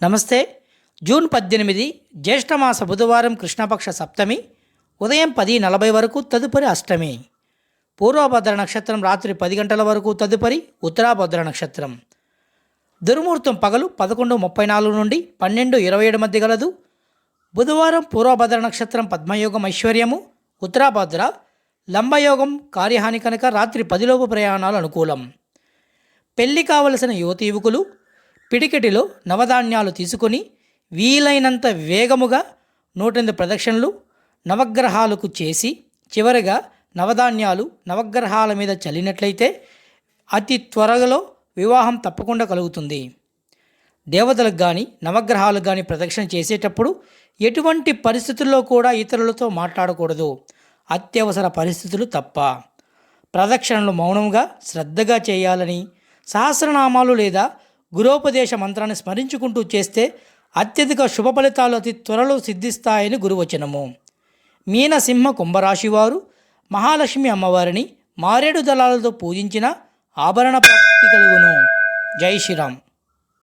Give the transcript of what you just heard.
నమస్తే. జూన్ 18 జ్యేష్ఠమాస బుధవారం కృష్ణపక్ష సప్తమి ఉదయం 10:40 వరకు తదుపరి అష్టమి. పూర్వభద్ర నక్షత్రం రాత్రి 10 గంటల వరకు తదుపరి ఉత్తరాభద్ర నక్షత్రం. దుర్ముహూర్తం పగలు 11:34 నుండి 12:27 మధ్య గలదు. బుధవారం పూర్వభద్ర నక్షత్రం పద్మయోగం ఐశ్వర్యము, ఉత్తరాభద్ర లంబయోగం కార్యహాని కనుక రాత్రి 10లోపు ప్రయాణాలు అనుకూలం. పెళ్లి కావలసిన యువతి యువకులు పిడికెటిలో నవధాన్యాలు తీసుకొని వీలైనంత వేగముగా 108 ప్రదక్షిణలు నవగ్రహాలకు చేసి చివరిగా నవధాన్యాలు నవగ్రహాల మీద చల్లినట్లయితే అతి త్వరలో వివాహం తప్పకుండా కలుగుతుంది. దేవతలకు కానీ నవగ్రహాలకు కానీ ప్రదక్షిణ చేసేటప్పుడు ఎటువంటి పరిస్థితుల్లో కూడా ఇతరులతో మాట్లాడకూడదు, అత్యవసర పరిస్థితులు తప్ప. ప్రదక్షిణలు మౌనంగా శ్రద్ధగా చేయాలని, సహస్రనామాలు లేదా గురోపదేశ మంత్రాన్ని స్మరించుకుంటూ చేస్తే అత్యధిక శుభ ఫలితాలు అతి త్వరలో సిద్ధిస్తాయని గురువచనము. మీన సింహ కుంభరాశి వారు మహాలక్ష్మి అమ్మవారిని మారేడు దళాలతో పూజించిన ఆభరణ ప్రాప్తి కలుగును. జై శ్రీరామ్.